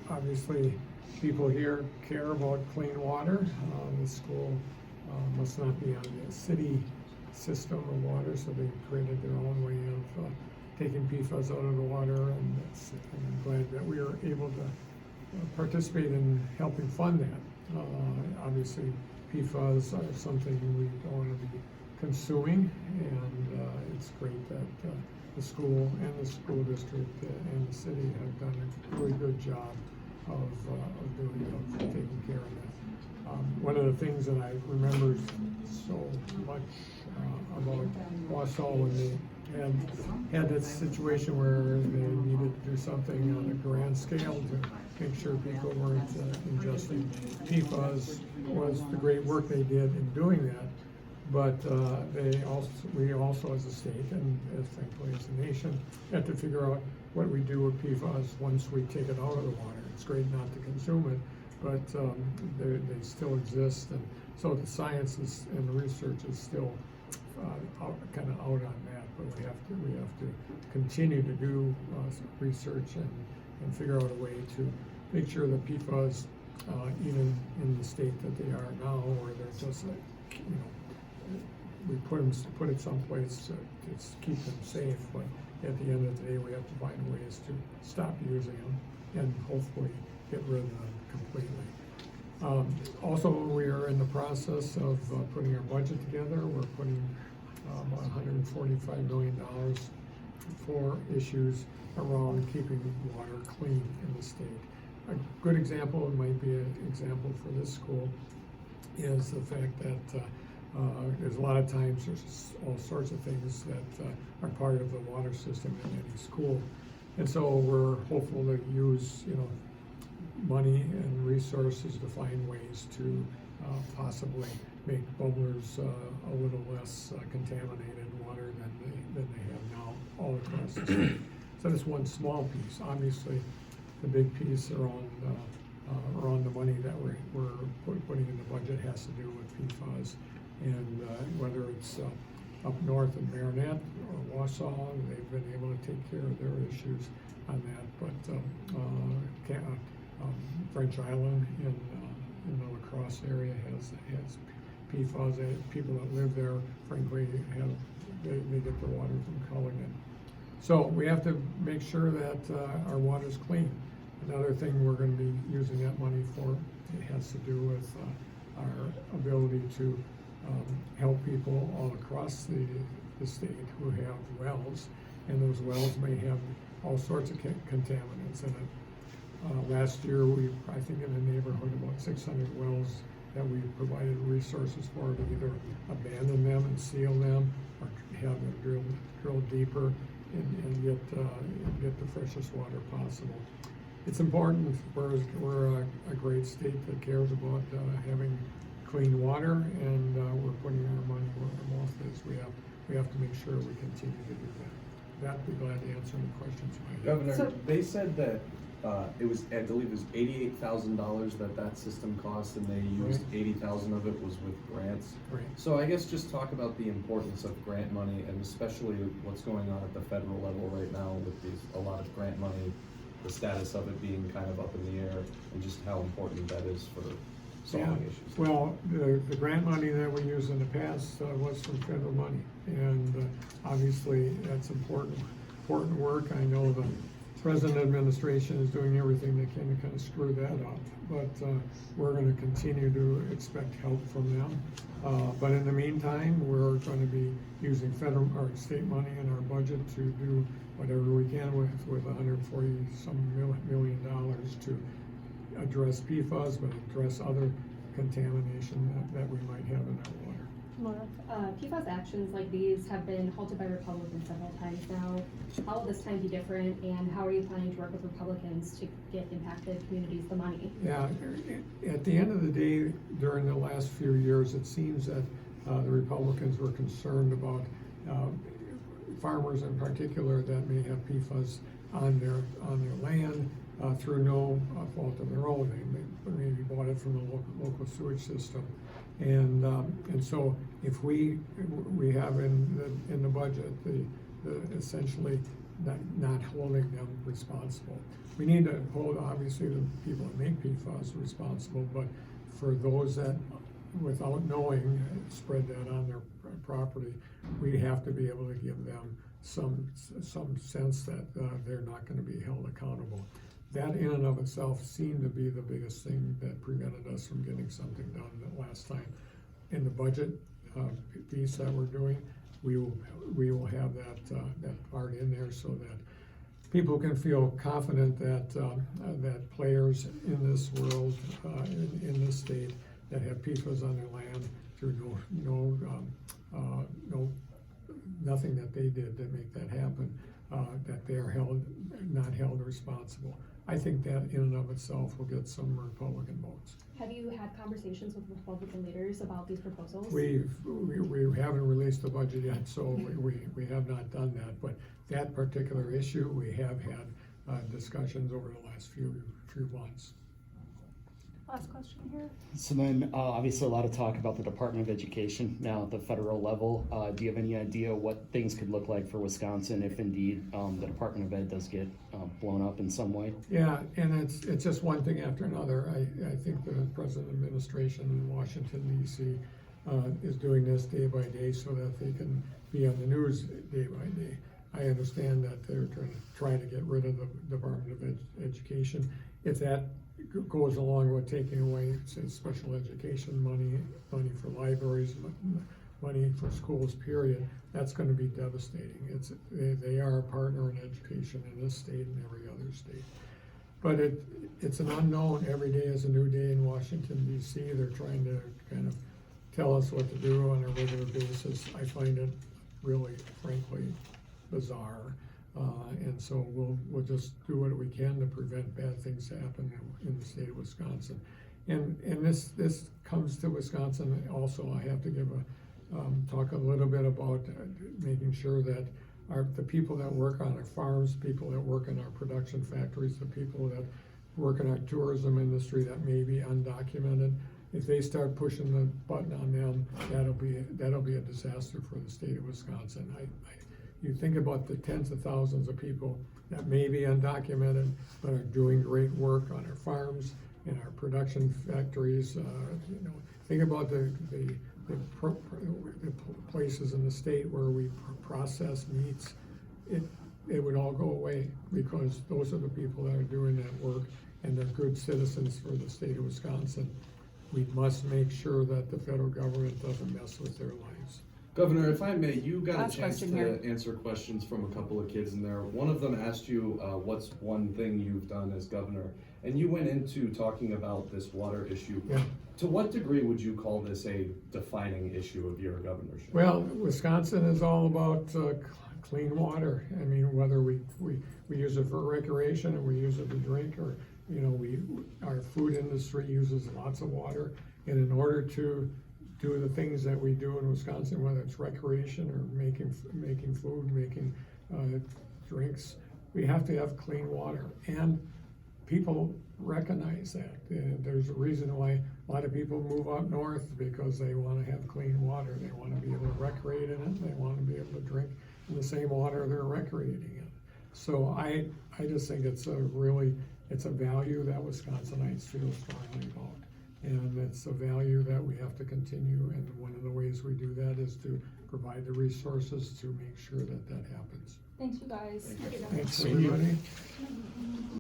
obviously, people here care about clean water. The school must not be on the city system of water, so they created their own way of taking PFAS out of the water, and I'm glad that we are able to participate in helping fund that. Obviously, PFAS are something we don't want to be consuming, and it's great that the school and the school district and the city have done a really good job of taking care of that. One of the things that I remember so much about Wausau when they had this situation where they needed to do something on a grand scale to make sure people weren't ingesting PFAS, was the great work they did in doing that. But we also as a state and as thankfully as a nation have to figure out what we do with PFAS once we take it out of the water. It's great not to consume it, but they still exist, and so the science and the research is still kind of out on that. But we have to continue to do research and figure out a way to make sure that PFAS, even in the state that they are now, where they're just we put it someplace to keep them safe, but at the end of the day, we have to find ways to stop using them and hopefully get rid of them completely. Also, we are in the process of putting our budget together. We're putting about $145 million for issues around keeping water clean in the state. A good example, might be an example for this school, is the fact that there's a lot of times there's all sorts of things that are part of the water system in any school, and so we're hopeful to use money and resources to find ways to possibly make bubblers a little less contaminated water than they have now all across the state. So that's one small piece. Obviously, the big piece around the money that we're putting in the budget has to do with PFAS. And whether it's up north in Marinette or Wausau, they've been able to take care of their issues on that. But French Island in the La Crosse area has PFAS. People that live there, frankly, they get their water from Culligan. So we have to make sure that our water's clean. Another thing we're going to be using that money for, it has to do with our ability to help people all across the state who have wells, and those wells may have all sorts of contaminants in it. Last year, I think in the neighborhood about 600 wells that we provided resources for to either abandon them and seal them or have them drill deeper and get the freshest water possible. It's important. We're a great state that cares about having clean water, and we're putting our money where our mouth is. We have to make sure we continue to do that. I'd be glad to answer any questions you might have. Governor, they said that it was, I believe it was $88,000 that system cost, and they used $80,000 of it was with grants. Right. So I guess just talk about the importance of grant money, and especially what's going on at the federal level right now with a lot of grant money, the status of it being kind of up in the air, and just how important that is for solving issues. Well, the grant money that we used in the past was from federal money, and obviously that's important work. I know the present administration is doing everything they can to kind of screw that up, but we're going to continue to expect help from them. But in the meantime, we're going to be using federal or state money in our budget to do whatever we can with $140-some million to address PFAS, but address other contamination that we might have in our water. Well, PFAS actions like these have been halted by Republicans several times now. How will this time be different, and how are you planning to work with Republicans to get impacted communities the money? Yeah, at the end of the day, during the last few years, it seems that the Republicans were concerned about farmers in particular that may have PFAS on their land through no fault of their own. They maybe bought it from the local sewage system, and so if we have in the budget essentially not holding them responsible. We need to hold, obviously, the people that make PFAS responsible, but for those that, without knowing, spread that on their property, we have to be able to give them some sense that they're not gonna be held accountable. That in and of itself seemed to be the biggest thing that prevented us from getting something done the last time. In the budget piece that we're doing, we will have that part in there so that people can feel confident that that players in this world, in this state, that have PFAS on their land through nothing that they did to make that happen, that they're not held responsible. I think that in and of itself will get some Republican votes. Have you had conversations with Republican leaders about these proposals? We haven't released the budget yet, so we have not done that, but that particular issue, we have had discussions over the last few months. Last question here. So then, obviously a lot of talk about the Department of Education now at the federal level. Do you have any idea what things could look like for Wisconsin if indeed the Department of Ed does get blown up in some way? Yeah, and it's just one thing after another. I think the present administration in Washington DC is doing this day by day so that they can be on the news day by day. I understand that they're trying to get rid of the Department of Education. If that goes along with taking away, say, special education money for libraries, money for schools, period, that's going to be devastating. They are a partner in education in this state and every other state. But it's an unknown. Every day is a new day in Washington, D.C. They're trying to kind of tell us what to do on a regular basis. I find it really, frankly, bizarre. And so we'll just do what we can to prevent bad things to happen in the state of Wisconsin. And this comes to Wisconsin also. I have to give talk a little bit about making sure that the people that work on our farms, people that work in our production factories, the people that work in our tourism industry that may be undocumented, if they start pushing the button on them, that'll be a disaster for the state of Wisconsin. You think about the tens of thousands of people that may be undocumented but are doing great work on our farms, in our production factories. Think about the places in the state where we process meats. It would all go away because those are the people that are doing that work and they're good citizens for the state of Wisconsin. We must make sure that the federal government doesn't mess with their lives. Governor, if I may, you got Last a chance question to here. answer questions from a couple of kids in there. One of them asked you, what's one thing you've done as governor? And you went into talking about this water issue. Yeah. To what degree would you call this a defining issue of your governorship? Well, Wisconsin is all about clean water. I mean, whether we use it for recreation and we use it to drink, or our food industry uses lots of water, and in order to do the things that we do in Wisconsin, whether it's recreation or making food, making drinks, we have to have clean water, and people recognize that. There's a reason why a lot of people move up north, because they want to have clean water. They want to be able to recreate in it. They want to be able to drink in the same water they're recreating in. So I just think it's a value that Wisconsinites feel strongly about. And it's a value that we have to continue, and one of the ways we do that is to provide the resources to make sure that happens. Thanks, you guys. Thank you. Thanks, Thank you. everybody.